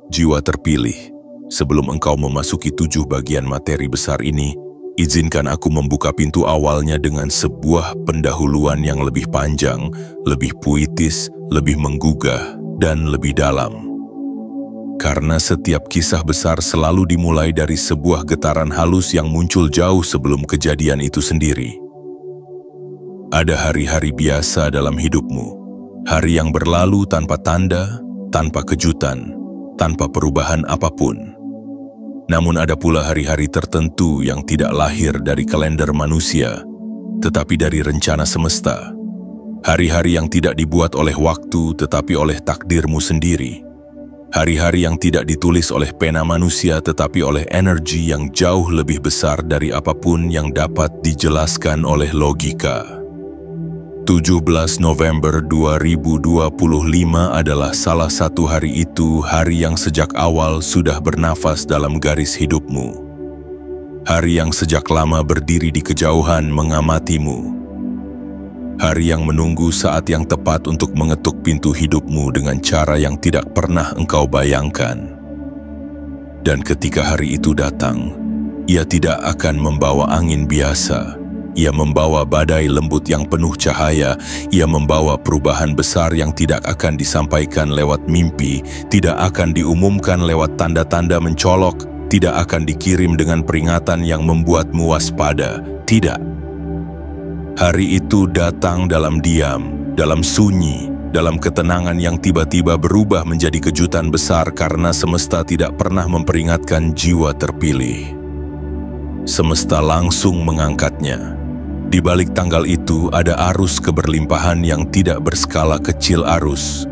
Jiwa terpilih, sebelum engkau memasuki 7 bagian materi besar ini, izinkan aku membuka pintu awalnya dengan sebuah pendahuluan yang lebih panjang, lebih puitis, lebih menggugah, dan lebih dalam. Karena setiap kisah besar selalu dimulai dari sebuah getaran halus yang muncul jauh sebelum kejadian itu sendiri. Ada hari-hari biasa dalam hidupmu, hari yang berlalu tanpa tanda, tanpa kejutan, tanpa perubahan apapun. Namun ada pula hari-hari tertentu yang tidak lahir dari kalender manusia, tetapi dari rencana semesta. Hari-hari yang tidak dibuat oleh waktu, tetapi oleh takdirmu sendiri. Hari-hari yang tidak ditulis oleh pena manusia, tetapi oleh energi yang jauh lebih besar dari apapun yang dapat dijelaskan oleh logika. 17 November 2025 adalah salah satu hari itu, hari yang sejak awal sudah bernafas dalam garis hidupmu. Hari yang sejak lama berdiri di kejauhan mengamatimu. Hari yang menunggu saat yang tepat untuk mengetuk pintu hidupmu dengan cara yang tidak pernah engkau bayangkan. Dan ketika hari itu datang, ia tidak akan membawa angin biasa. Ia membawa badai lembut yang penuh cahaya. Ia membawa perubahan besar yang tidak akan disampaikan lewat mimpi, tidak akan diumumkan lewat tanda-tanda mencolok, tidak akan dikirim dengan peringatan yang membuatmu waspada. Tidak. Hari itu datang dalam diam, dalam sunyi, dalam ketenangan yang tiba-tiba berubah menjadi kejutan besar karena semesta tidak pernah memperingatkan jiwa terpilih. Semesta langsung mengangkatnya. Di balik tanggal itu ada arus keberlimpahan yang tidak berskala kecil arus,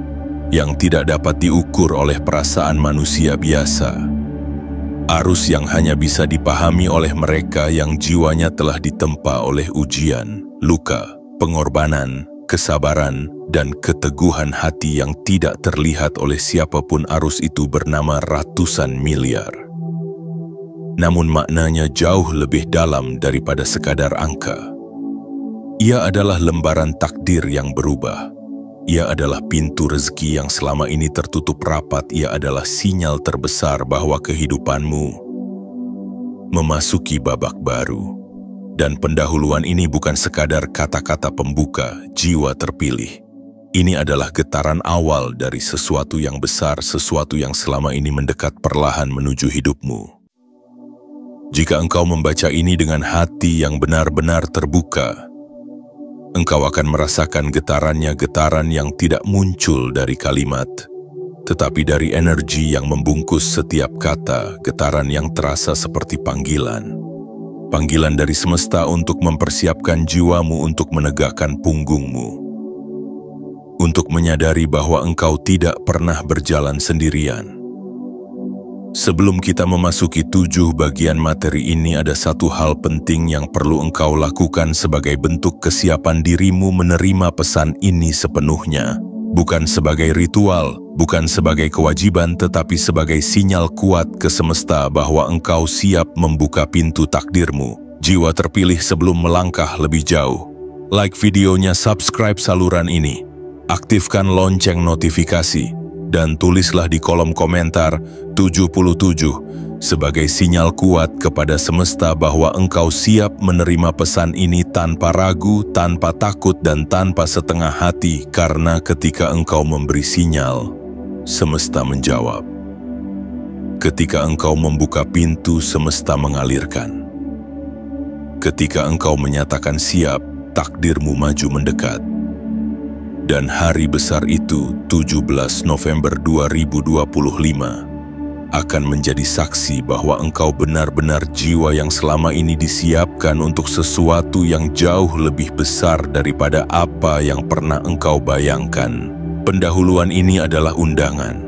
yang tidak dapat diukur oleh perasaan manusia biasa. Arus yang hanya bisa dipahami oleh mereka yang jiwanya telah ditempa oleh ujian, luka, pengorbanan, kesabaran, dan keteguhan hati yang tidak terlihat oleh siapapun. Arus itu bernama ratusan miliar. Namun maknanya jauh lebih dalam daripada sekadar angka. Ia adalah lembaran takdir yang berubah. Ia adalah pintu rezeki yang selama ini tertutup rapat. Ia adalah sinyal terbesar bahwa kehidupanmu memasuki babak baru. Dan pendahuluan ini bukan sekadar kata-kata pembuka jiwa terpilih. Ini adalah getaran awal dari sesuatu yang besar, sesuatu yang selama ini mendekat perlahan menuju hidupmu. Jika engkau membaca ini dengan hati yang benar-benar terbuka, engkau akan merasakan getarannya, getaran yang tidak muncul dari kalimat, tetapi dari energi yang membungkus setiap kata, getaran yang terasa seperti panggilan. Panggilan dari semesta untuk mempersiapkan jiwamu untuk menegakkan punggungmu. Untuk menyadari bahwa engkau tidak pernah berjalan sendirian. Sebelum kita memasuki 7 bagian materi ini, ada satu hal penting yang perlu engkau lakukan sebagai bentuk kesiapan dirimu menerima pesan ini sepenuhnya. Bukan sebagai ritual, bukan sebagai kewajiban, tetapi sebagai sinyal kuat ke semesta bahwa engkau siap membuka pintu takdirmu. Jiwa terpilih, sebelum melangkah lebih jauh, like videonya, subscribe saluran ini, aktifkan lonceng notifikasi, dan tulislah di kolom komentar 77 sebagai sinyal kuat kepada semesta bahwa engkau siap menerima pesan ini tanpa ragu, tanpa takut, dan tanpa setengah hati, karena ketika engkau memberi sinyal, semesta menjawab. Ketika engkau membuka pintu, semesta mengalirkan. Ketika engkau menyatakan siap, takdirmu maju mendekat. Dan hari besar itu, 17 November 2025, akan menjadi saksi bahwa engkau benar-benar jiwa yang selama ini disiapkan untuk sesuatu yang jauh lebih besar daripada apa yang pernah engkau bayangkan. Pendahuluan ini adalah undangan.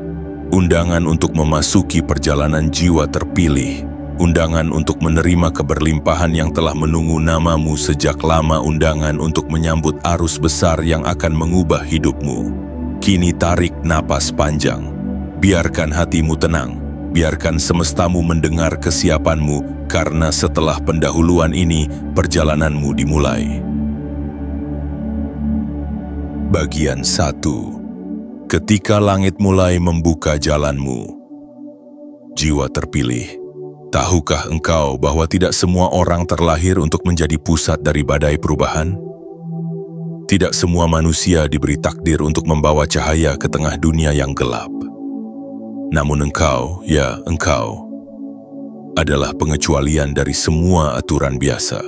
Undangan untuk memasuki perjalanan jiwa terpilih. Undangan untuk menerima keberlimpahan yang telah menunggu namamu sejak lama. Undangan untuk menyambut arus besar yang akan mengubah hidupmu. Kini tarik napas panjang. Biarkan hatimu tenang. Biarkan semestamu mendengar kesiapanmu, karena setelah pendahuluan ini, perjalananmu dimulai. Bagian 1. Ketika langit mulai membuka jalanmu. Jiwa terpilih, tahukah engkau bahwa tidak semua orang terlahir untuk menjadi pusat dari badai perubahan? Tidak semua manusia diberi takdir untuk membawa cahaya ke tengah dunia yang gelap. Namun engkau, ya engkau, adalah pengecualian dari semua aturan biasa.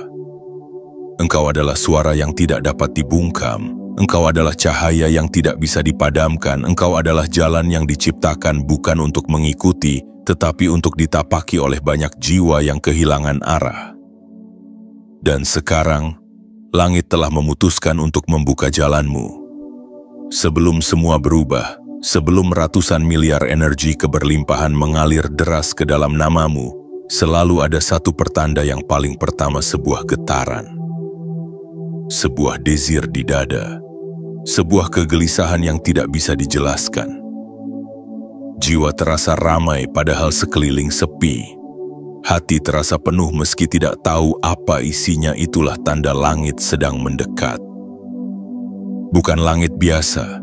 Engkau adalah suara yang tidak dapat dibungkam. Engkau adalah cahaya yang tidak bisa dipadamkan. Engkau adalah jalan yang diciptakan bukan untuk mengikuti, tetapi untuk ditapaki oleh banyak jiwa yang kehilangan arah. Dan sekarang, langit telah memutuskan untuk membuka jalanmu. Sebelum semua berubah, sebelum ratusan miliar energi keberlimpahan mengalir deras ke dalam namamu, selalu ada satu pertanda yang paling pertama: sebuah getaran. Sebuah desir di dada, sebuah kegelisahan yang tidak bisa dijelaskan. Jiwa terasa ramai padahal sekeliling sepi. Hati terasa penuh meski tidak tahu apa isinya. Itulah tanda langit sedang mendekat. Bukan langit biasa,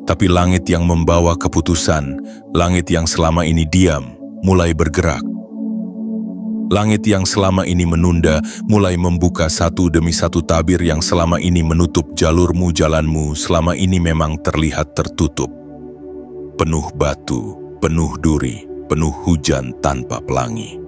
tapi langit yang membawa keputusan. Langit yang selama ini diam, mulai bergerak. Langit yang selama ini menunda, mulai membuka satu demi satu. Tabir yang selama ini menutup jalurmu, jalanmu, selama ini memang terlihat tertutup. Penuh batu, penuh duri, penuh hujan tanpa pelangi.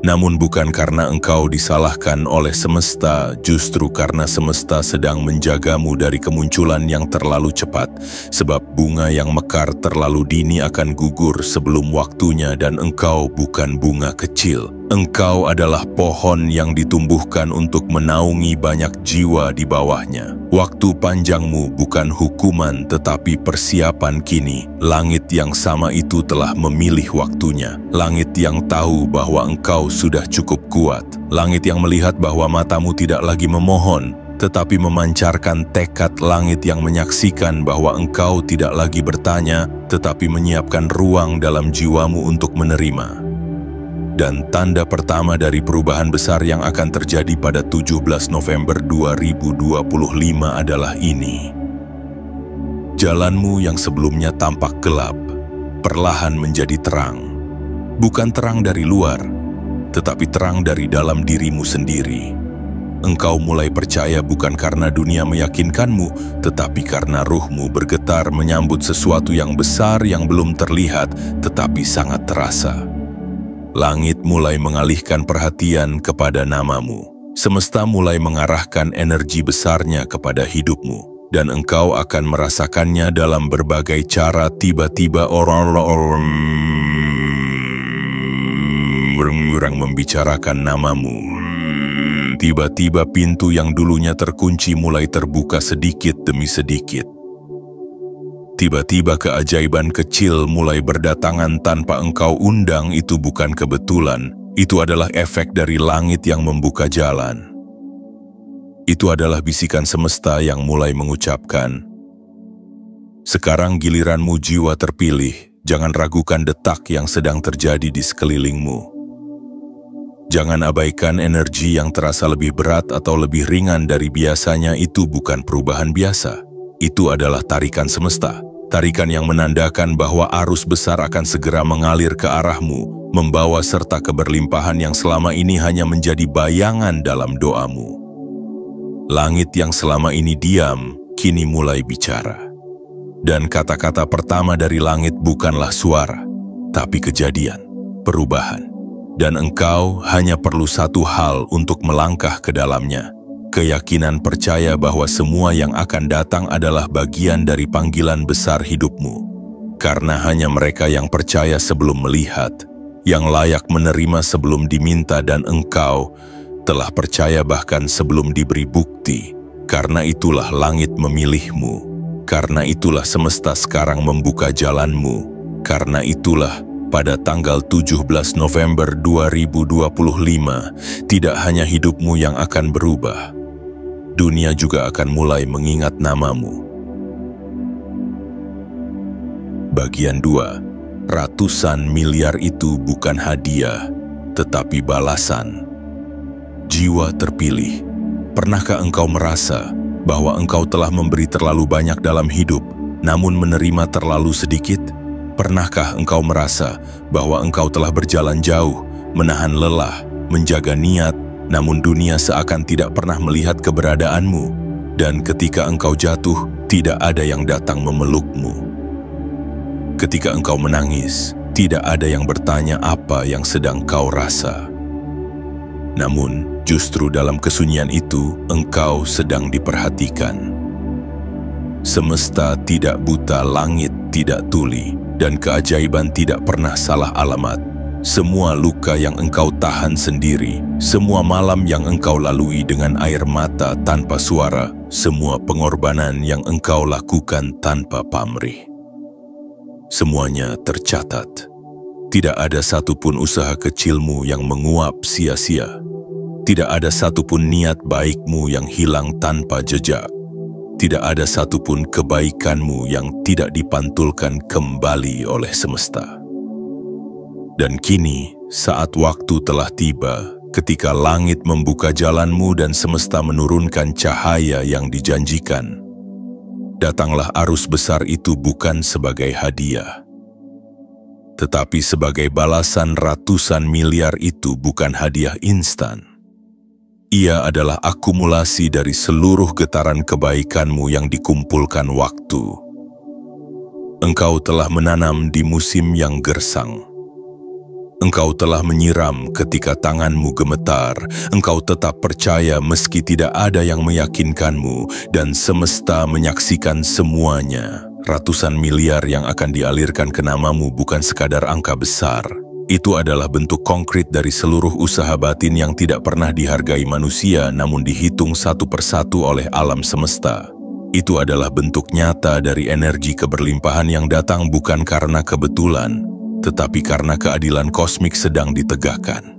Namun bukan karena engkau disalahkan oleh semesta, justru karena semesta sedang menjagamu dari kemunculan yang terlalu cepat. Sebab bunga yang mekar terlalu dini akan gugur sebelum waktunya, dan engkau bukan bunga kecil. Engkau adalah pohon yang ditumbuhkan untuk menaungi banyak jiwa di bawahnya. Waktu panjangmu bukan hukuman tetapi persiapan kini. Langit yang sama itu telah memilih waktunya. Langit yang tahu bahwa engkau sudah cukup kuat. Langit yang melihat bahwa matamu tidak lagi memohon, tetapi memancarkan tekad. Langit yang menyaksikan bahwa engkau tidak lagi bertanya, tetapi menyiapkan ruang dalam jiwamu untuk menerima. Dan tanda pertama dari perubahan besar yang akan terjadi pada 17 November 2025 adalah ini. Jalanmu yang sebelumnya tampak gelap, perlahan menjadi terang. Bukan terang dari luar, tetapi terang dari dalam dirimu sendiri. Engkau mulai percaya bukan karena dunia meyakinkanmu, tetapi karena ruhmu bergetar menyambut sesuatu yang besar yang belum terlihat, tetapi sangat terasa. Langit mulai mengalihkan perhatian kepada namamu. Semesta mulai mengarahkan energi besarnya kepada hidupmu. Dan engkau akan merasakannya dalam berbagai cara. Tiba-tiba orang-orang membicarakan namamu. Tiba-tiba pintu yang dulunya terkunci mulai terbuka sedikit demi sedikit. Tiba-tiba keajaiban kecil mulai berdatangan tanpa engkau undang. Itu bukan kebetulan, itu adalah efek dari langit yang membuka jalan. Itu adalah bisikan semesta yang mulai mengucapkan, sekarang giliranmu jiwa terpilih. Jangan ragukan detak yang sedang terjadi di sekelilingmu. Jangan abaikan energi yang terasa lebih berat atau lebih ringan dari biasanya. Itu bukan perubahan biasa, itu adalah tarikan semesta. Tarikan yang menandakan bahwa arus besar akan segera mengalir ke arahmu, membawa serta keberlimpahan yang selama ini hanya menjadi bayangan dalam doamu. Langit yang selama ini diam, kini mulai bicara. Dan kata-kata pertama dari langit bukanlah suara, tapi kejadian, perubahan. Dan engkau hanya perlu satu hal untuk melangkah ke dalamnya. Keyakinan percaya bahwa semua yang akan datang adalah bagian dari panggilan besar hidupmu. Karena hanya mereka yang percaya sebelum melihat, yang layak menerima sebelum diminta, dan engkau telah percaya bahkan sebelum diberi bukti. Karena itulah langit memilihmu. Karena itulah semesta sekarang membuka jalanmu. Karena itulah pada tanggal 17 November 2025, tidak hanya hidupmu yang akan berubah, dunia juga akan mulai mengingat namamu. Bagian 2. Ratusan miliar itu bukan hadiah, tetapi balasan. Jiwa terpilih, pernahkah engkau merasa bahwa engkau telah memberi terlalu banyak dalam hidup, namun menerima terlalu sedikit? Pernahkah engkau merasa bahwa engkau telah berjalan jauh, menahan lelah, menjaga niat, namun dunia seakan tidak pernah melihat keberadaanmu, dan ketika engkau jatuh, tidak ada yang datang memelukmu. Ketika engkau menangis, tidak ada yang bertanya apa yang sedang kau rasa. Namun, justru dalam kesunyian itu, engkau sedang diperhatikan. Semesta tidak buta, langit tidak tuli, dan keajaiban tidak pernah salah alamat. Semua luka yang engkau tahan sendiri, semua malam yang engkau lalui dengan air mata tanpa suara, semua pengorbanan yang engkau lakukan tanpa pamrih. Semuanya tercatat. Tidak ada satupun usaha kecilmu yang menguap sia-sia. Tidak ada satupun niat baikmu yang hilang tanpa jejak. Tidak ada satupun kebaikanmu yang tidak dipantulkan kembali oleh semesta. Dan kini, saat waktu telah tiba, ketika langit membuka jalanmu dan semesta menurunkan cahaya yang dijanjikan, datanglah arus besar itu bukan sebagai hadiah, tetapi sebagai balasan. Ratusan miliar itu bukan hadiah instan. Ia adalah akumulasi dari seluruh getaran kebaikanmu yang dikumpulkan waktu. Engkau telah menanam di musim yang gersang. Engkau telah menyiram ketika tanganmu gemetar. Engkau tetap percaya meski tidak ada yang meyakinkanmu, dan semesta menyaksikan semuanya. Ratusan miliar yang akan dialirkan ke namamu bukan sekadar angka besar. Itu adalah bentuk konkret dari seluruh usaha batin yang tidak pernah dihargai manusia, namun dihitung satu persatu oleh alam semesta. Itu adalah bentuk nyata dari energi keberlimpahan yang datang bukan karena kebetulan, tetapi karena keadilan kosmik sedang ditegakkan.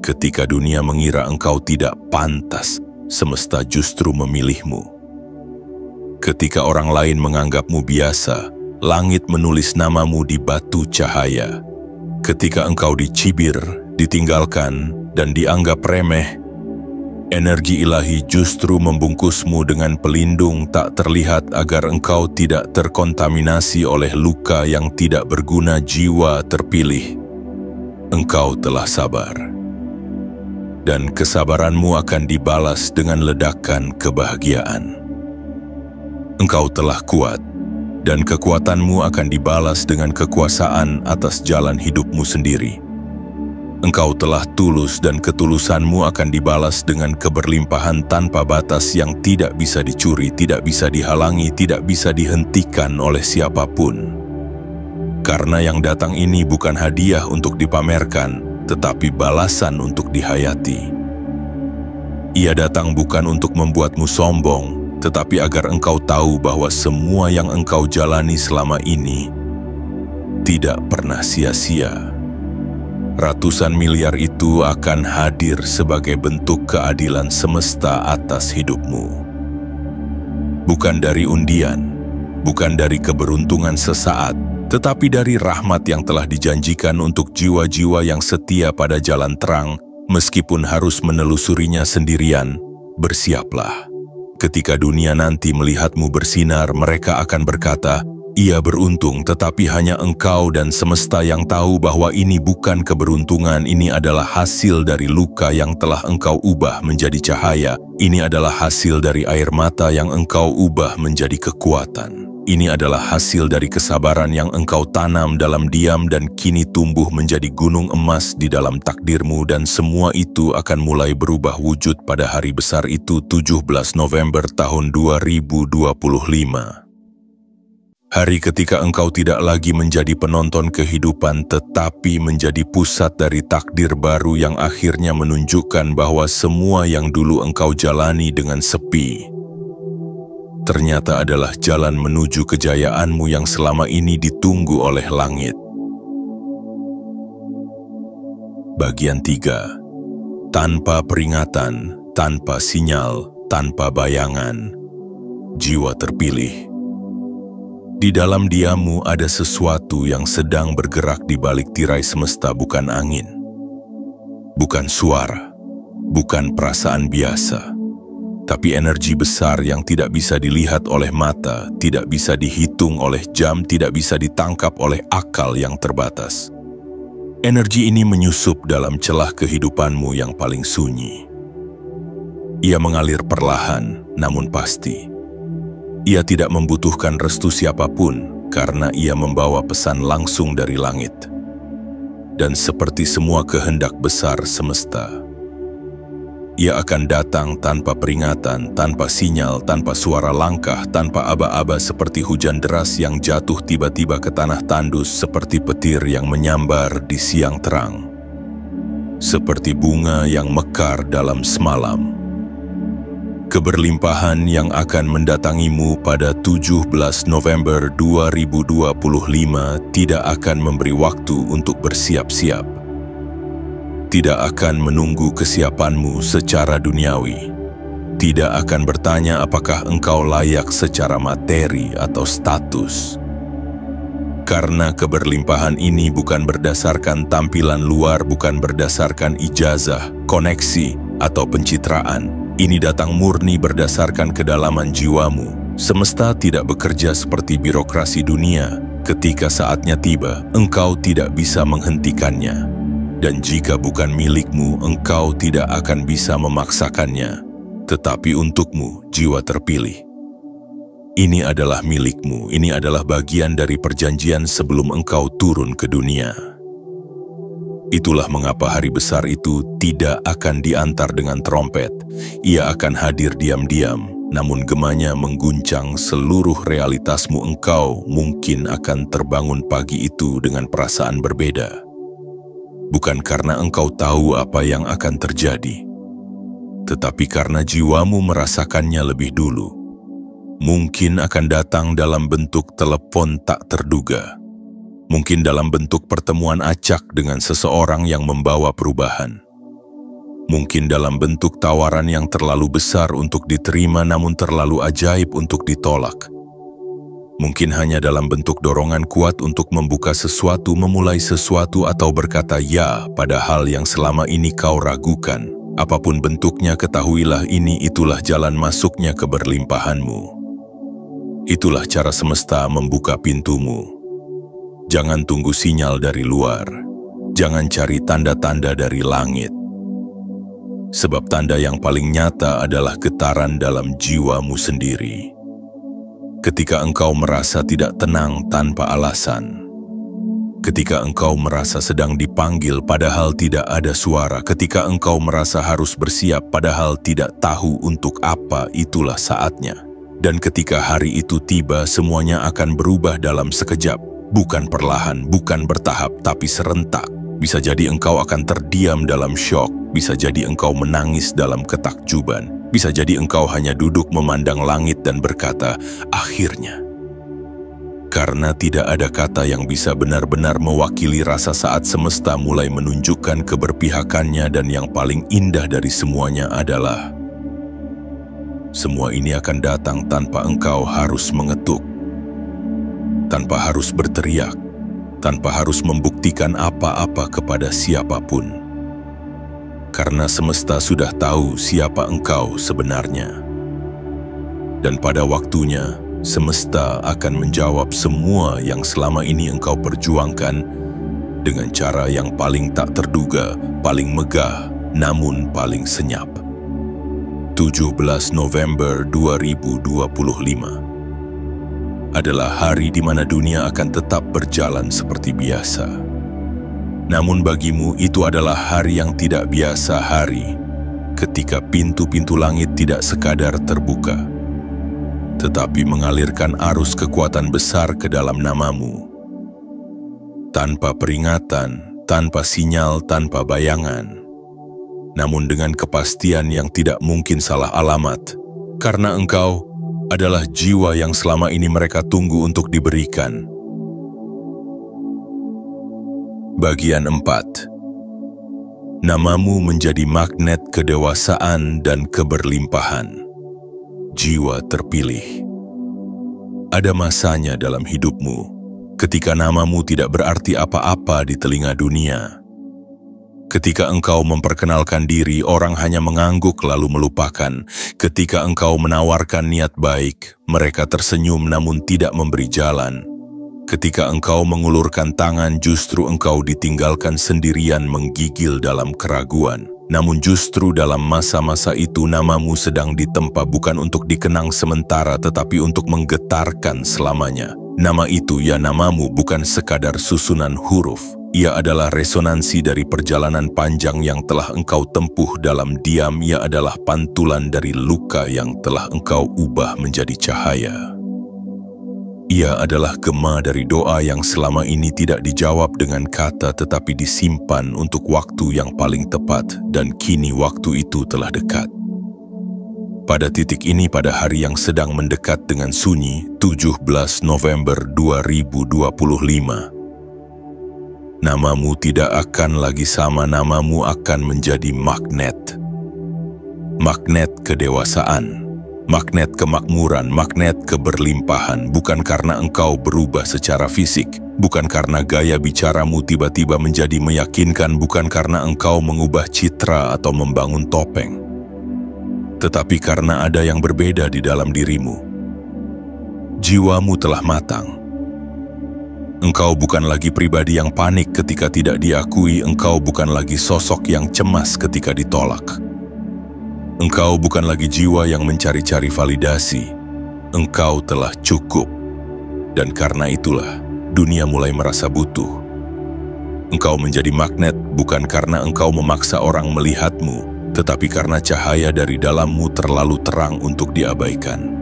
Ketika dunia mengira engkau tidak pantas, semesta justru memilihmu. Ketika orang lain menganggapmu biasa, langit menulis namamu di batu cahaya. Ketika engkau dicibir, ditinggalkan, dan dianggap remeh, energi ilahi justru membungkusmu dengan pelindung tak terlihat agar engkau tidak terkontaminasi oleh luka yang tidak berguna. Jiwa terpilih, engkau telah sabar. Dan kesabaranmu akan dibalas dengan ledakan kebahagiaan. Engkau telah kuat, dan kekuatanmu akan dibalas dengan kekuasaan atas jalan hidupmu sendiri. Engkau telah tulus dan ketulusanmu akan dibalas dengan keberlimpahan tanpa batas yang tidak bisa dicuri, tidak bisa dihalangi, tidak bisa dihentikan oleh siapapun. Karena yang datang ini bukan hadiah untuk dipamerkan, tetapi balasan untuk dihayati. Ia datang bukan untuk membuatmu sombong, tetapi agar engkau tahu bahwa semua yang engkau jalani selama ini tidak pernah sia-sia. Ratusan miliar itu akan hadir sebagai bentuk keadilan semesta atas hidupmu. Bukan dari undian, bukan dari keberuntungan sesaat, tetapi dari rahmat yang telah dijanjikan untuk jiwa-jiwa yang setia pada jalan terang, meskipun harus menelusurinya sendirian. Bersiaplah. Ketika dunia nanti melihatmu bersinar, mereka akan berkata, ia beruntung, tetapi hanya engkau dan semesta yang tahu bahwa ini bukan keberuntungan, ini adalah hasil dari luka yang telah engkau ubah menjadi cahaya. Ini adalah hasil dari air mata yang engkau ubah menjadi kekuatan. Ini adalah hasil dari kesabaran yang engkau tanam dalam diam dan kini tumbuh menjadi gunung emas di dalam takdirmu, dan semua itu akan mulai berubah wujud pada hari besar itu, 17 November tahun 2025. Hari ketika engkau tidak lagi menjadi penonton kehidupan, tetapi menjadi pusat dari takdir baru yang akhirnya menunjukkan bahwa semua yang dulu engkau jalani dengan sepi ternyata adalah jalan menuju kejayaanmu yang selama ini ditunggu oleh langit. Bagian 3. Tanpa peringatan, tanpa sinyal, tanpa bayangan, jiwa terpilih. Di dalam diammu ada sesuatu yang sedang bergerak di balik tirai semesta, bukan angin, bukan suara, bukan perasaan biasa, Tapi energi besar yang tidak bisa dilihat oleh mata, tidak bisa dihitung oleh jam, tidak bisa ditangkap oleh akal yang terbatas. Energi ini menyusup dalam celah kehidupanmu yang paling sunyi. Ia mengalir perlahan, namun pasti. Ia tidak membutuhkan restu siapapun, karena ia membawa pesan langsung dari langit. Dan seperti semua kehendak besar semesta, ia akan datang tanpa peringatan, tanpa sinyal, tanpa suara langkah, tanpa aba-aba seperti hujan deras yang jatuh tiba-tiba ke tanah tandus, seperti petir yang menyambar di siang terang, seperti bunga yang mekar dalam semalam. Keberlimpahan yang akan mendatangimu pada 17 November 2025 tidak akan memberi waktu untuk bersiap-siap. Tidak akan menunggu kesiapanmu secara duniawi. Tidak akan bertanya apakah engkau layak secara materi atau status. Karena keberlimpahan ini bukan berdasarkan tampilan luar, bukan berdasarkan ijazah, koneksi, atau pencitraan. Ini datang murni berdasarkan kedalaman jiwamu. Semesta tidak bekerja seperti birokrasi dunia. Ketika saatnya tiba, engkau tidak bisa menghentikannya. Dan jika bukan milikmu, engkau tidak akan bisa memaksakannya. Tetapi untukmu, jiwa terpilih. Ini adalah milikmu, ini adalah bagian dari perjanjian sebelum engkau turun ke dunia. Itulah mengapa hari besar itu tidak akan diantar dengan trompet. Ia akan hadir diam-diam, namun gemanya mengguncang seluruh realitasmu. Engkau mungkin akan terbangun pagi itu dengan perasaan berbeda. Bukan karena engkau tahu apa yang akan terjadi, tetapi karena jiwamu merasakannya lebih dulu. Mungkin akan datang dalam bentuk telepon tak terduga. Mungkin dalam bentuk pertemuan acak dengan seseorang yang membawa perubahan. Mungkin dalam bentuk tawaran yang terlalu besar untuk diterima namun terlalu ajaib untuk ditolak. Mungkin hanya dalam bentuk dorongan kuat untuk membuka sesuatu, memulai sesuatu, atau berkata ya pada hal yang selama ini kau ragukan. Apapun bentuknya, ketahuilah itulah jalan masuknya keberlimpahanmu. Itulah cara semesta membuka pintumu. Jangan tunggu sinyal dari luar. Jangan cari tanda-tanda dari langit. Sebab tanda yang paling nyata adalah getaran dalam jiwamu sendiri. Ketika engkau merasa tidak tenang tanpa alasan. Ketika engkau merasa sedang dipanggil padahal tidak ada suara. Ketika engkau merasa harus bersiap padahal tidak tahu untuk apa, itulah saatnya. Dan ketika hari itu tiba, semuanya akan berubah dalam sekejap. Bukan perlahan, bukan bertahap, tapi serentak. Bisa jadi engkau akan terdiam dalam syok. Bisa jadi engkau menangis dalam ketakjuban. Bisa jadi engkau hanya duduk memandang langit dan berkata, akhirnya. Karena tidak ada kata yang bisa benar-benar mewakili rasa saat semesta mulai menunjukkan keberpihakannya, dan yang paling indah dari semuanya adalah semua ini akan datang tanpa engkau harus mengetuk. Tanpa harus berteriak, tanpa harus membuktikan apa-apa kepada siapapun. Karena semesta sudah tahu siapa engkau sebenarnya. Dan pada waktunya, semesta akan menjawab semua yang selama ini engkau perjuangkan dengan cara yang paling tak terduga, paling megah, namun paling senyap. 17 November 2025 adalah hari di mana dunia akan tetap berjalan seperti biasa. Namun bagimu itu adalah hari yang tidak biasa, hari ketika pintu-pintu langit tidak sekadar terbuka, tetapi mengalirkan arus kekuatan besar ke dalam namamu. Tanpa peringatan, tanpa sinyal, tanpa bayangan. Namun dengan kepastian yang tidak mungkin salah alamat, karena engkau adalah jiwa yang selama ini mereka tunggu untuk diberikan. Bagian 4. Namamu menjadi magnet kedewasaan dan keberlimpahan. Jiwa terpilih. Ada masanya dalam hidupmu ketika namamu tidak berarti apa-apa di telinga dunia. Ketika engkau memperkenalkan diri, orang hanya mengangguk lalu melupakan. Ketika engkau menawarkan niat baik, mereka tersenyum namun tidak memberi jalan. Ketika engkau mengulurkan tangan, justru engkau ditinggalkan sendirian menggigil dalam keraguan. Namun justru dalam masa-masa itu namamu sedang ditempa bukan untuk dikenang sementara tetapi untuk menggetarkan selamanya. Nama itu, ya namamu, bukan sekadar susunan huruf. Ia adalah resonansi dari perjalanan panjang yang telah engkau tempuh dalam diam. Ia adalah pantulan dari luka yang telah engkau ubah menjadi cahaya. Ia adalah gema dari doa yang selama ini tidak dijawab dengan kata tetapi disimpan untuk waktu yang paling tepat, dan kini waktu itu telah dekat. Pada titik ini, pada hari yang sedang mendekat dengan sunyi, 17 November 2025, namamu tidak akan lagi sama, namamu akan menjadi magnet. Magnet kedewasaan, magnet kemakmuran, magnet keberlimpahan, bukan karena engkau berubah secara fisik, bukan karena gaya bicaramu tiba-tiba menjadi meyakinkan, bukan karena engkau mengubah citra atau membangun topeng, tetapi karena ada yang berbeda di dalam dirimu. Jiwamu telah matang. Engkau bukan lagi pribadi yang panik ketika tidak diakui, engkau bukan lagi sosok yang cemas ketika ditolak. Engkau bukan lagi jiwa yang mencari-cari validasi. Engkau telah cukup. Dan karena itulah, dunia mulai merasa butuh. Engkau menjadi magnet bukan karena engkau memaksa orang melihatmu, tetapi karena cahaya dari dalammu terlalu terang untuk diabaikan.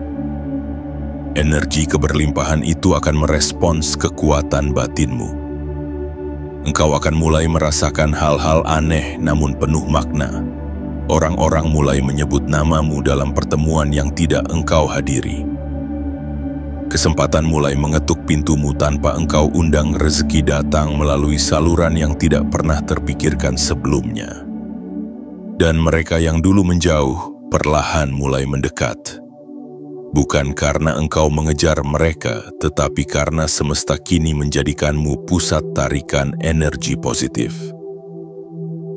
Energi keberlimpahan itu akan merespons kekuatan batinmu. Engkau akan mulai merasakan hal-hal aneh namun penuh makna. Orang-orang mulai menyebut namamu dalam pertemuan yang tidak engkau hadiri. Kesempatan mulai mengetuk pintumu tanpa engkau undang, rezeki datang melalui saluran yang tidak pernah terpikirkan sebelumnya. Dan mereka yang dulu menjauh, perlahan mulai mendekat. Bukan karena engkau mengejar mereka, tetapi karena semesta kini menjadikanmu pusat tarikan energi positif.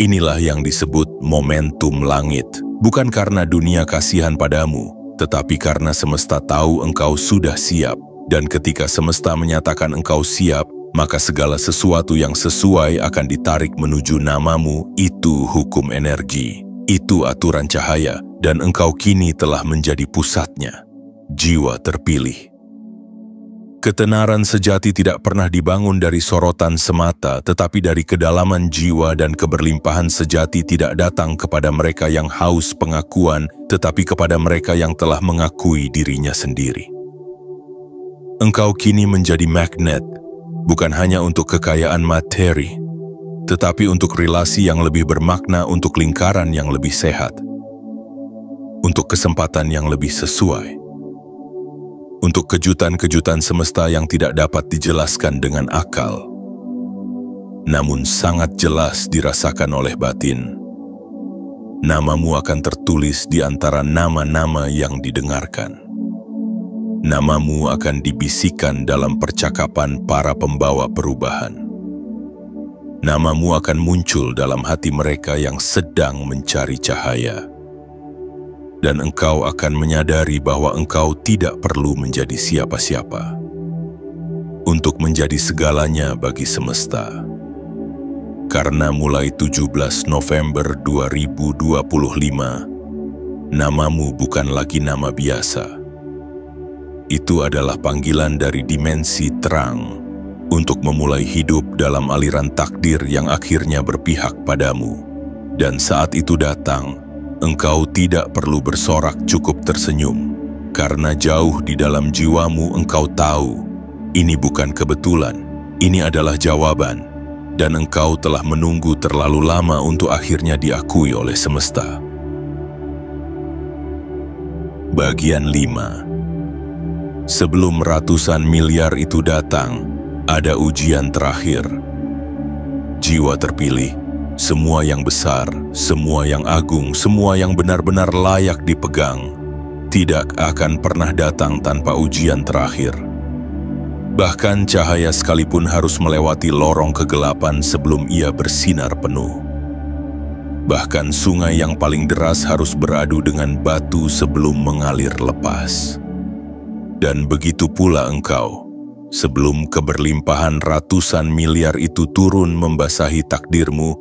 Inilah yang disebut momentum langit, bukan karena dunia kasihan padamu, tetapi karena semesta tahu engkau sudah siap. Dan ketika semesta menyatakan engkau siap, maka segala sesuatu yang sesuai akan ditarik menuju namamu. Itu hukum energi, itu aturan cahaya, dan engkau kini telah menjadi pusatnya. Jiwa terpilih. Ketenaran sejati tidak pernah dibangun dari sorotan semata, tetapi dari kedalaman jiwa, dan keberlimpahan sejati tidak datang kepada mereka yang haus pengakuan, tetapi kepada mereka yang telah mengakui dirinya sendiri. Engkau kini menjadi magnet, bukan hanya untuk kekayaan materi, tetapi untuk relasi yang lebih bermakna, untuk lingkaran yang lebih sehat, untuk kesempatan yang lebih sesuai, untuk kejutan-kejutan semesta yang tidak dapat dijelaskan dengan akal, namun sangat jelas dirasakan oleh batin. Namamu akan tertulis di antara nama-nama yang didengarkan. Namamu akan dibisikkan dalam percakapan para pembawa perubahan. Namamu akan muncul dalam hati mereka yang sedang mencari cahaya. Dan engkau akan menyadari bahwa engkau tidak perlu menjadi siapa-siapa untuk menjadi segalanya bagi semesta. Karena mulai 17 November 2025, namamu bukan lagi nama biasa. Itu adalah panggilan dari dimensi terang untuk memulai hidup dalam aliran takdir yang akhirnya berpihak padamu. Dan saat itu datang, engkau tidak perlu bersorak, cukup tersenyum. Karena jauh di dalam jiwamu engkau tahu, ini bukan kebetulan, ini adalah jawaban. Dan engkau telah menunggu terlalu lama untuk akhirnya diakui oleh semesta. Bagian 5. Sebelum ratusan miliar itu datang, ada ujian terakhir. Jiwa terpilih, semua yang besar, semua yang agung, semua yang benar-benar layak dipegang, tidak akan pernah datang tanpa ujian terakhir. Bahkan cahaya sekalipun harus melewati lorong kegelapan sebelum ia bersinar penuh. Bahkan sungai yang paling deras harus beradu dengan batu sebelum mengalir lepas. Dan begitu pula engkau, sebelum keberlimpahan ratusan miliar itu turun membasahi takdirmu,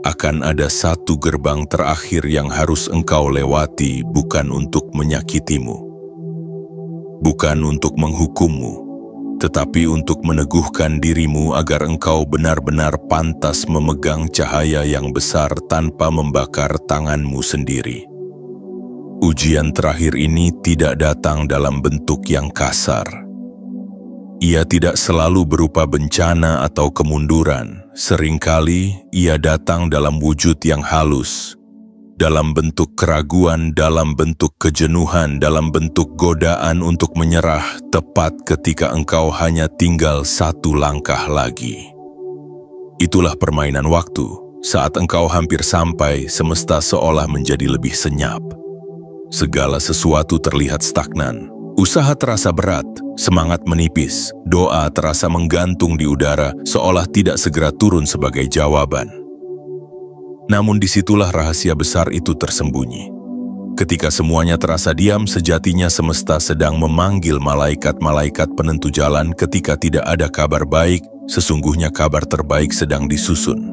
akan ada satu gerbang terakhir yang harus engkau lewati, bukan untuk menyakitimu, bukan untuk menghukummu, tetapi untuk meneguhkan dirimu agar engkau benar-benar pantas memegang cahaya yang besar tanpa membakar tanganmu sendiri. Ujian terakhir ini tidak datang dalam bentuk yang kasar. Ia tidak selalu berupa bencana atau kemunduran. Seringkali ia datang dalam wujud yang halus, dalam bentuk keraguan, dalam bentuk kejenuhan, dalam bentuk godaan untuk menyerah tepat ketika engkau hanya tinggal satu langkah lagi. Itulah permainan waktu. Saat engkau hampir sampai, semesta seolah menjadi lebih senyap. Segala sesuatu terlihat stagnan. Usaha terasa berat, semangat menipis, doa terasa menggantung di udara, seolah tidak segera turun sebagai jawaban. Namun disitulah rahasia besar itu tersembunyi. Ketika semuanya terasa diam, sejatinya semesta sedang memanggil malaikat-malaikat penentu jalan. Ketika tidak ada kabar baik, sesungguhnya kabar terbaik sedang disusun.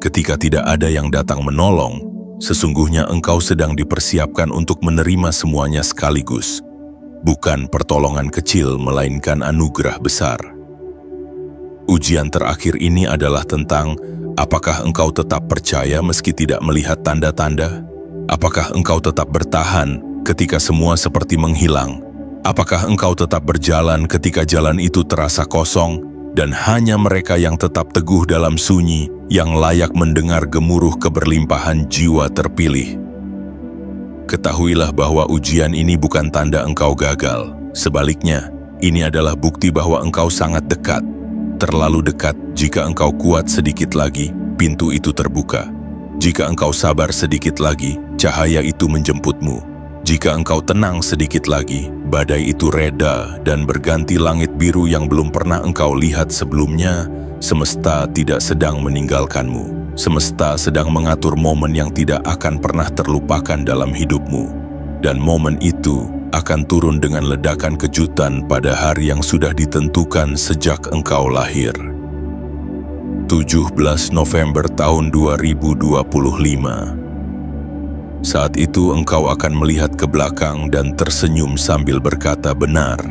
Ketika tidak ada yang datang menolong, sesungguhnya engkau sedang dipersiapkan untuk menerima semuanya sekaligus. Bukan pertolongan kecil, melainkan anugerah besar. Ujian terakhir ini adalah tentang apakah engkau tetap percaya meski tidak melihat tanda-tanda? Apakah engkau tetap bertahan ketika semua seperti menghilang? Apakah engkau tetap berjalan ketika jalan itu terasa kosong? Dan hanya mereka yang tetap teguh dalam sunyi yang layak mendengar gemuruh keberlimpahan jiwa terpilih. Ketahuilah bahwa ujian ini bukan tanda engkau gagal. Sebaliknya, ini adalah bukti bahwa engkau sangat dekat. Terlalu dekat. Jika engkau kuat sedikit lagi, pintu itu terbuka. Jika engkau sabar sedikit lagi, cahaya itu menjemputmu. Jika engkau tenang sedikit lagi, badai itu reda dan berganti langit biru yang belum pernah engkau lihat sebelumnya. Semesta tidak sedang meninggalkanmu. Semesta sedang mengatur momen yang tidak akan pernah terlupakan dalam hidupmu. Dan momen itu akan turun dengan ledakan kejutan pada hari yang sudah ditentukan sejak engkau lahir. 17 November tahun 2025. Saat itu engkau akan melihat ke belakang dan tersenyum sambil berkata, benar.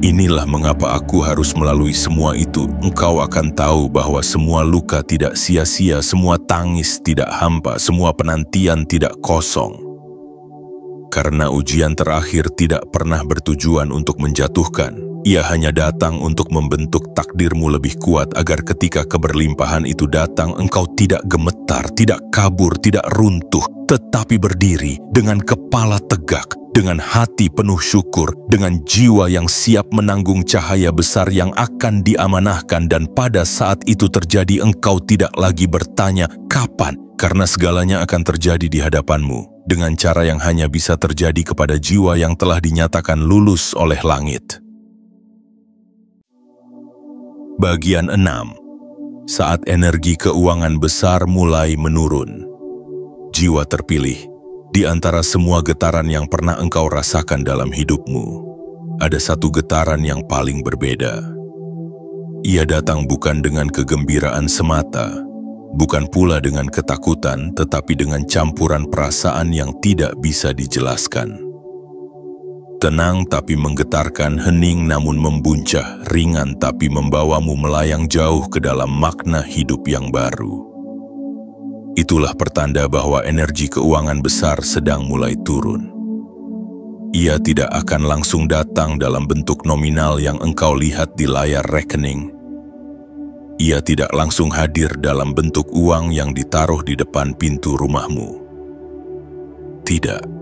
Inilah mengapa aku harus melalui semua itu. Engkau akan tahu bahwa semua luka tidak sia-sia, semua tangis tidak hampa, semua penantian tidak kosong. Karena ujian terakhir tidak pernah bertujuan untuk menjatuhkan. Ia hanya datang untuk membentuk takdirmu lebih kuat agar ketika keberlimpahan itu datang, engkau tidak gemetar, tidak kabur, tidak runtuh, tetapi berdiri dengan kepala tegak, dengan hati penuh syukur, dengan jiwa yang siap menanggung cahaya besar yang akan diamanahkan. Dan pada saat itu terjadi, engkau tidak lagi bertanya, kapan? Karena segalanya akan terjadi di hadapanmu, dengan cara yang hanya bisa terjadi kepada jiwa yang telah dinyatakan lulus oleh langit. Bagian 6. Saat energi keuangan besar mulai menurun. Jiwa terpilih, di antara semua getaran yang pernah engkau rasakan dalam hidupmu, ada satu getaran yang paling berbeda. Ia datang bukan dengan kegembiraan semata, bukan pula dengan ketakutan, tetapi dengan campuran perasaan yang tidak bisa dijelaskan. Tenang tapi menggetarkan, hening namun membuncah, ringan tapi membawamu melayang jauh ke dalam makna hidup yang baru. Itulah pertanda bahwa energi keuangan besar sedang mulai turun. Ia tidak akan langsung datang dalam bentuk nominal yang engkau lihat di layar rekening. Ia tidak langsung hadir dalam bentuk uang yang ditaruh di depan pintu rumahmu. Tidak.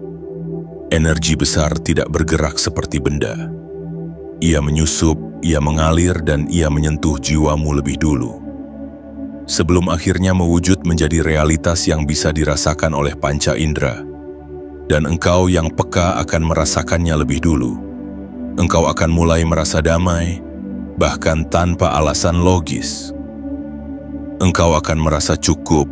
Energi besar tidak bergerak seperti benda. Ia menyusup, ia mengalir, dan ia menyentuh jiwamu lebih dulu. Sebelum akhirnya mewujud menjadi realitas yang bisa dirasakan oleh panca indera. Dan engkau yang peka akan merasakannya lebih dulu. Engkau akan mulai merasa damai, bahkan tanpa alasan logis. Engkau akan merasa cukup,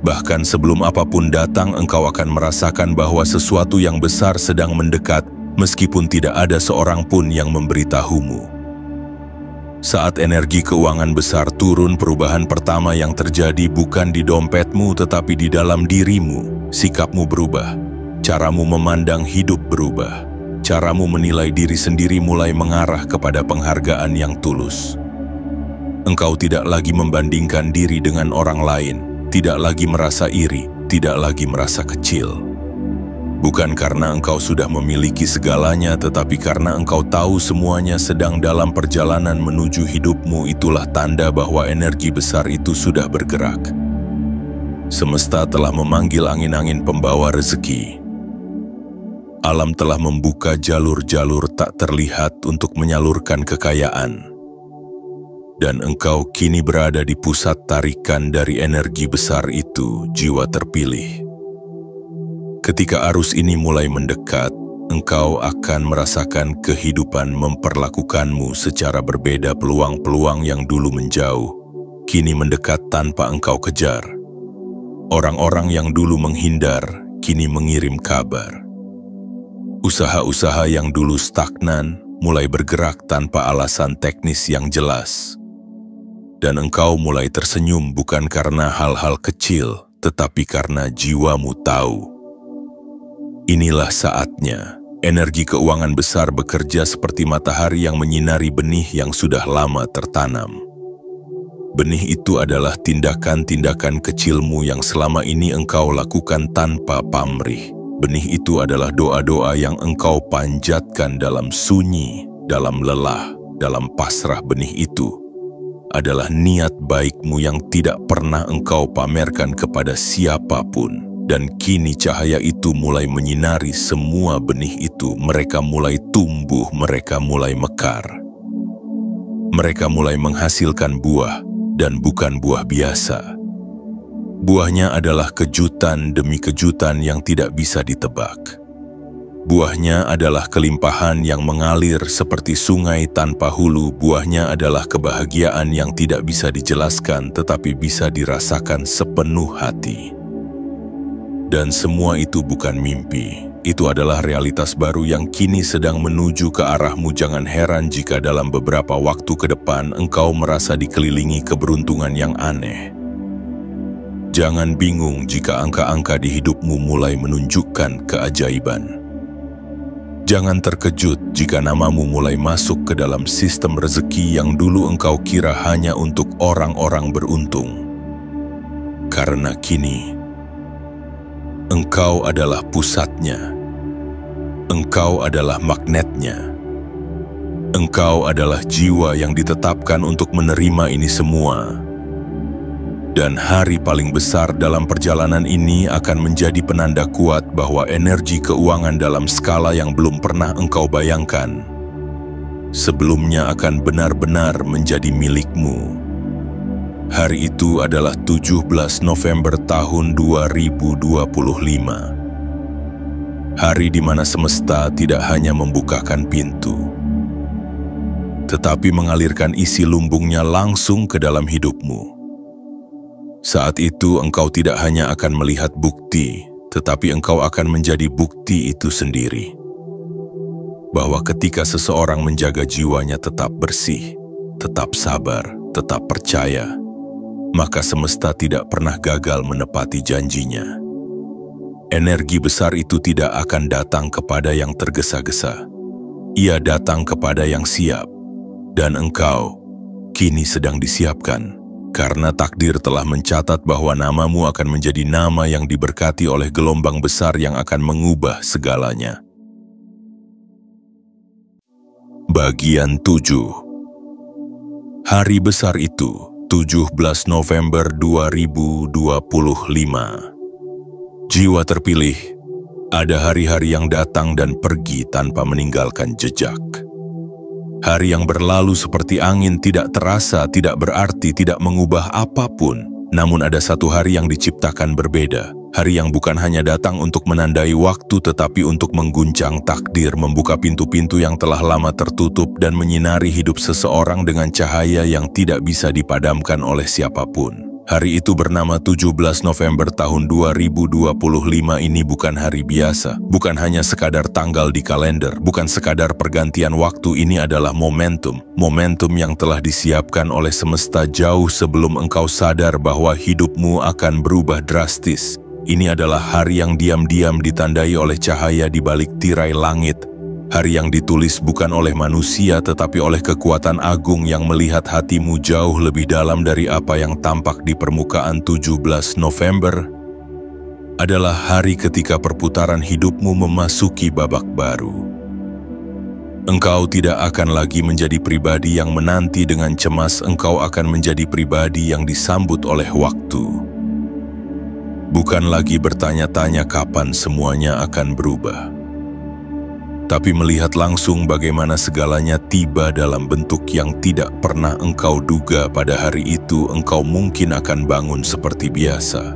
Bahkan sebelum apapun datang, engkau akan merasakan bahwa sesuatu yang besar sedang mendekat, meskipun tidak ada seorang pun yang memberitahumu. Saat energi keuangan besar turun, perubahan pertama yang terjadi bukan di dompetmu tetapi di dalam dirimu. Sikapmu berubah, caramu memandang hidup berubah, caramu menilai diri sendiri mulai mengarah kepada penghargaan yang tulus. Engkau tidak lagi membandingkan diri dengan orang lain, tidak lagi merasa iri, tidak lagi merasa kecil. Bukan karena engkau sudah memiliki segalanya, tetapi karena engkau tahu semuanya sedang dalam perjalanan menuju hidupmu. Itulah tanda bahwa energi besar itu sudah bergerak. Semesta telah memanggil angin-angin pembawa rezeki. Alam telah membuka jalur-jalur tak terlihat untuk menyalurkan kekayaan. Dan engkau kini berada di pusat tarikan dari energi besar itu, jiwa terpilih. Ketika arus ini mulai mendekat, engkau akan merasakan kehidupan memperlakukanmu secara berbeda. Peluang-peluang yang dulu menjauh, kini mendekat tanpa engkau kejar. Orang-orang yang dulu menghindar, kini mengirim kabar. Usaha-usaha yang dulu stagnan, mulai bergerak tanpa alasan teknis yang jelas. Dan engkau mulai tersenyum bukan karena hal-hal kecil, tetapi karena jiwamu tahu. Inilah saatnya, energi keuangan besar bekerja seperti matahari yang menyinari benih yang sudah lama tertanam. Benih itu adalah tindakan-tindakan kecilmu yang selama ini engkau lakukan tanpa pamrih. Benih itu adalah doa-doa yang engkau panjatkan dalam sunyi, dalam lelah, dalam pasrah. Benih itu adalah niat baikmu yang tidak pernah engkau pamerkan kepada siapapun. Dan kini cahaya itu mulai menyinari semua benih itu. Mereka mulai tumbuh, mereka mulai mekar. Mereka mulai menghasilkan buah, dan bukan buah biasa. Buahnya adalah kejutan demi kejutan yang tidak bisa ditebak. Buahnya adalah kelimpahan yang mengalir seperti sungai tanpa hulu. Buahnya adalah kebahagiaan yang tidak bisa dijelaskan tetapi bisa dirasakan sepenuh hati. Dan semua itu bukan mimpi. Itu adalah realitas baru yang kini sedang menuju ke arahmu. Jangan heran jika dalam beberapa waktu ke depan engkau merasa dikelilingi keberuntungan yang aneh. Jangan bingung jika angka-angka di hidupmu mulai menunjukkan keajaiban. Jangan terkejut jika namamu mulai masuk ke dalam sistem rezeki yang dulu engkau kira hanya untuk orang-orang beruntung. Karena kini, engkau adalah pusatnya. Engkau adalah magnetnya. Engkau adalah jiwa yang ditetapkan untuk menerima ini semua. Dan hari paling besar dalam perjalanan ini akan menjadi penanda kuat bahwa energi keuangan dalam skala yang belum pernah engkau bayangkan sebelumnya akan benar-benar menjadi milikmu. Hari itu adalah 17 November tahun 2025. Hari di mana semesta tidak hanya membukakan pintu, tetapi mengalirkan isi lumbungnya langsung ke dalam hidupmu. Saat itu engkau tidak hanya akan melihat bukti, tetapi engkau akan menjadi bukti itu sendiri. Bahwa ketika seseorang menjaga jiwanya tetap bersih, tetap sabar, tetap percaya, maka semesta tidak pernah gagal menepati janjinya. Energi besar itu tidak akan datang kepada yang tergesa-gesa. Ia datang kepada yang siap. Dan engkau kini sedang disiapkan. Karena takdir telah mencatat bahwa namamu akan menjadi nama yang diberkati oleh gelombang besar yang akan mengubah segalanya. Bagian 7. Hari besar itu, 17 November 2025. Jiwa terpilih, ada hari-hari yang datang dan pergi tanpa meninggalkan jejak. Hari yang berlalu seperti angin, tidak terasa, tidak berarti, tidak mengubah apapun. Namun ada satu hari yang diciptakan berbeda. Hari yang bukan hanya datang untuk menandai waktu, tetapi untuk mengguncang takdir, membuka pintu-pintu yang telah lama tertutup dan menyinari hidup seseorang dengan cahaya yang tidak bisa dipadamkan oleh siapapun. Hari itu bernama 17 November tahun 2025 ini bukan hari biasa, bukan hanya sekadar tanggal di kalender, bukan sekadar pergantian waktu. Ini adalah momentum yang telah disiapkan oleh semesta jauh sebelum engkau sadar bahwa hidupmu akan berubah drastis. Ini adalah hari yang diam-diam ditandai oleh cahaya di balik tirai langit. Hari yang ditulis bukan oleh manusia tetapi oleh kekuatan agung yang melihat hatimu jauh lebih dalam dari apa yang tampak di permukaan. 17 November adalah hari ketika perputaran hidupmu memasuki babak baru. Engkau tidak akan lagi menjadi pribadi yang menanti dengan cemas, engkau akan menjadi pribadi yang disambut oleh waktu. Bukan lagi bertanya-tanya kapan semuanya akan berubah, tapi melihat langsung bagaimana segalanya tiba dalam bentuk yang tidak pernah engkau duga. Pada hari itu engkau mungkin akan bangun seperti biasa.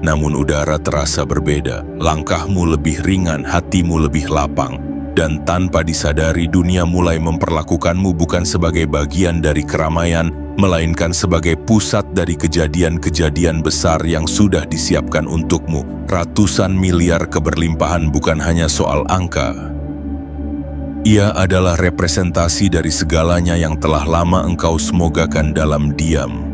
Namun udara terasa berbeda, langkahmu lebih ringan, hatimu lebih lapang, dan tanpa disadari dunia mulai memperlakukanmu bukan sebagai bagian dari keramaian, melainkan sebagai pusat dari kejadian-kejadian besar yang sudah disiapkan untukmu. Ratusan miliar keberlimpahan bukan hanya soal angka. Ia adalah representasi dari segalanya yang telah lama engkau semogakan dalam diam.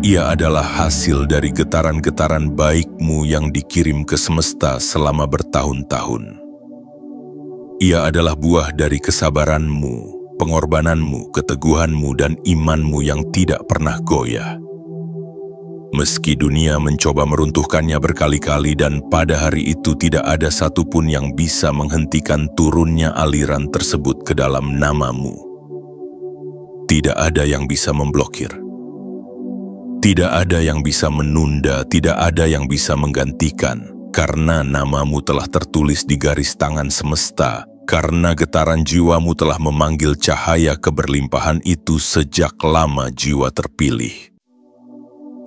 Ia adalah hasil dari getaran-getaran baikmu yang dikirim ke semesta selama bertahun-tahun. Ia adalah buah dari kesabaranmu, pengorbananmu, keteguhanmu, dan imanmu yang tidak pernah goyah. Meski dunia mencoba meruntuhkannya berkali-kali dan pada hari itu tidak ada satupun yang bisa menghentikan turunnya aliran tersebut ke dalam namamu. Tidak ada yang bisa memblokir. Tidak ada yang bisa menunda, tidak ada yang bisa menggantikan. Karena namamu telah tertulis di garis tangan semesta, karena getaran jiwamu telah memanggil cahaya keberlimpahan itu sejak lama jiwa terpilih.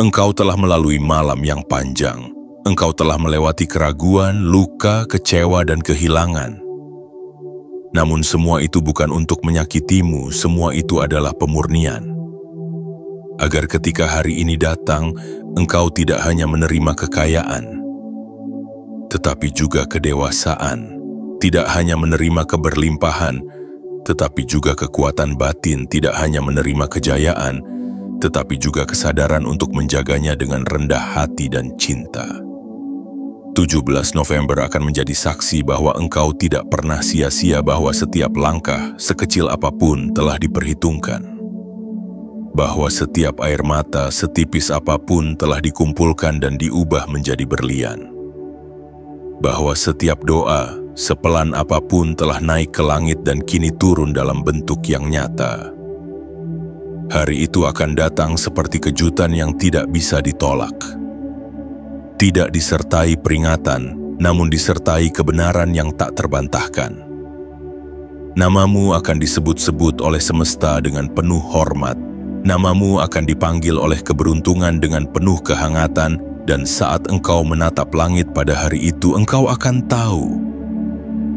Engkau telah melalui malam yang panjang. Engkau telah melewati keraguan, luka, kecewa, dan kehilangan. Namun semua itu bukan untuk menyakitimu, semua itu adalah pemurnian. Agar ketika hari ini datang, engkau tidak hanya menerima kekayaan, tetapi juga kedewasaan. Tidak hanya menerima keberlimpahan, tetapi juga kekuatan batin. Tidak hanya menerima kejayaan, tetapi juga kesadaran untuk menjaganya dengan rendah hati dan cinta. 17 November akan menjadi saksi bahwa engkau tidak pernah sia-sia, bahwa setiap langkah, sekecil apapun, telah diperhitungkan. Bahwa setiap air mata, setipis apapun, telah dikumpulkan dan diubah menjadi berlian. Bahwa setiap doa, sepelan apapun, telah naik ke langit dan kini turun dalam bentuk yang nyata. Hari itu akan datang seperti kejutan yang tidak bisa ditolak. Tidak disertai peringatan, namun disertai kebenaran yang tak terbantahkan. Namamu akan disebut-sebut oleh semesta dengan penuh hormat. Namamu akan dipanggil oleh keberuntungan dengan penuh kehangatan, dan saat engkau menatap langit pada hari itu, engkau akan tahu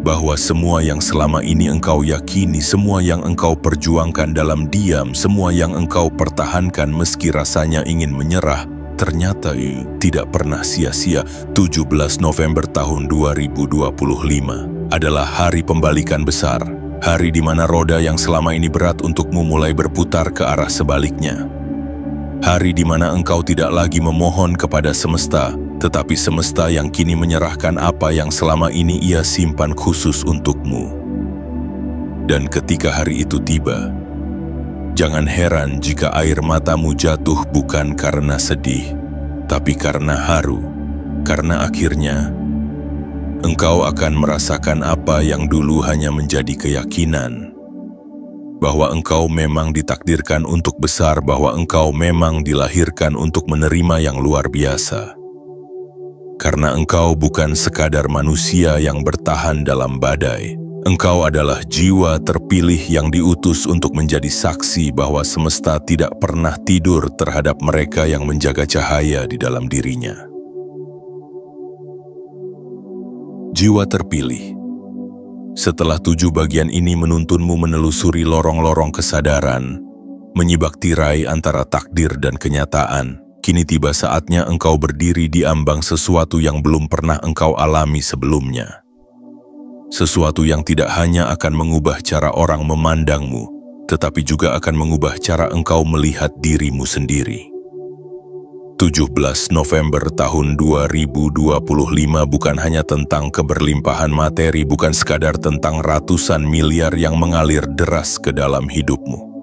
bahwa semua yang selama ini engkau yakini, semua yang engkau perjuangkan dalam diam, semua yang engkau pertahankan meski rasanya ingin menyerah, ternyata tidak pernah sia-sia. 17 November tahun 2025 adalah hari pembalikan besar, hari di mana roda yang selama ini berat untukmu mulai berputar ke arah sebaliknya. Hari di mana engkau tidak lagi memohon kepada semesta, tetapi semesta yang kini menyerahkan apa yang selama ini ia simpan khusus untukmu. Dan ketika hari itu tiba, jangan heran jika air matamu jatuh bukan karena sedih, tapi karena haru, karena akhirnya engkau akan merasakan apa yang dulu hanya menjadi keyakinan, bahwa engkau memang ditakdirkan untuk besar, bahwa engkau memang dilahirkan untuk menerima yang luar biasa. Karena engkau bukan sekadar manusia yang bertahan dalam badai, engkau adalah jiwa terpilih yang diutus untuk menjadi saksi bahwa semesta tidak pernah tidur terhadap mereka yang menjaga cahaya di dalam dirinya. Jiwa terpilih. Setelah 7 bagian ini menuntunmu menelusuri lorong-lorong kesadaran, Menyibak tirai antara takdir dan kenyataan, kini tiba saatnya engkau berdiri di ambang sesuatu yang belum pernah engkau alami sebelumnya. Sesuatu yang tidak hanya akan mengubah cara orang memandangmu, tetapi juga akan mengubah cara engkau melihat dirimu sendiri. 17 November tahun 2025 bukan hanya tentang keberlimpahan materi, bukan sekadar tentang ratusan miliar yang mengalir deras ke dalam hidupmu.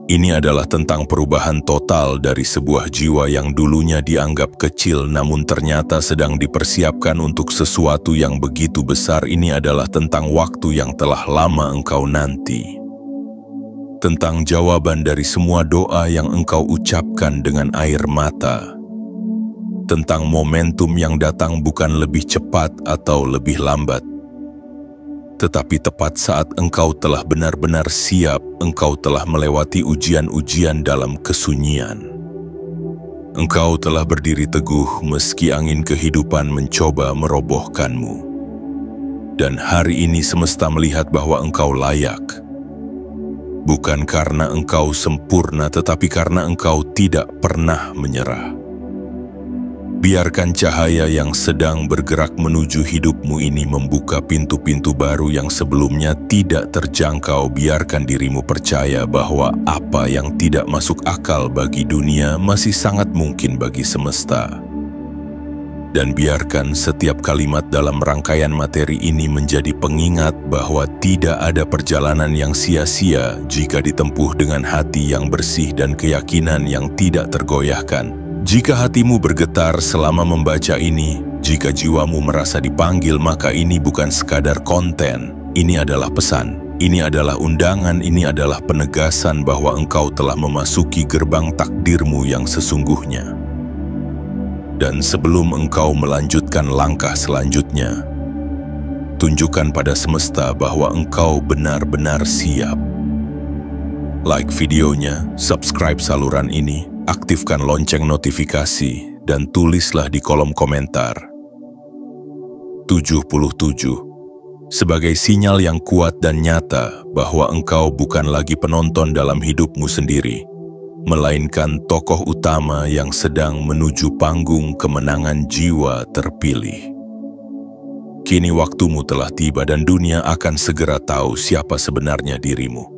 Ini adalah tentang perubahan total dari sebuah jiwa yang dulunya dianggap kecil namun ternyata sedang dipersiapkan untuk sesuatu yang begitu besar. Ini adalah tentang waktu yang telah lama engkau nanti. Tentang jawaban dari semua doa yang engkau ucapkan dengan air mata. Tentang momentum yang datang bukan lebih cepat atau lebih lambat, tetapi tepat saat engkau telah benar-benar siap, engkau telah melewati ujian-ujian dalam kesunyian. Engkau telah berdiri teguh meski angin kehidupan mencoba merobohkanmu. Dan hari ini semesta melihat bahwa engkau layak. Bukan karena engkau sempurna, tetapi karena engkau tidak pernah menyerah. Biarkan cahaya yang sedang bergerak menuju hidupmu ini membuka pintu-pintu baru yang sebelumnya tidak terjangkau. Biarkan dirimu percaya bahwa apa yang tidak masuk akal bagi dunia masih sangat mungkin bagi semesta. Dan biarkan setiap kalimat dalam rangkaian materi ini menjadi pengingat bahwa tidak ada perjalanan yang sia-sia jika ditempuh dengan hati yang bersih dan keyakinan yang tidak tergoyahkan. Jika hatimu bergetar selama membaca ini, jika jiwamu merasa dipanggil, maka ini bukan sekadar konten. Ini adalah pesan, ini adalah undangan, ini adalah penegasan bahwa engkau telah memasuki gerbang takdirmu yang sesungguhnya. Dan sebelum engkau melanjutkan langkah selanjutnya, tunjukkan pada semesta bahwa engkau benar-benar siap. Like videonya, subscribe saluran ini, aktifkan lonceng notifikasi, dan tulislah di kolom komentar 77 sebagai sinyal yang kuat dan nyata bahwa engkau bukan lagi penonton dalam hidupmu sendiri, melainkan tokoh utama yang sedang menuju panggung kemenangan jiwa terpilih. Kini waktumu telah tiba dan dunia akan segera tahu siapa sebenarnya dirimu.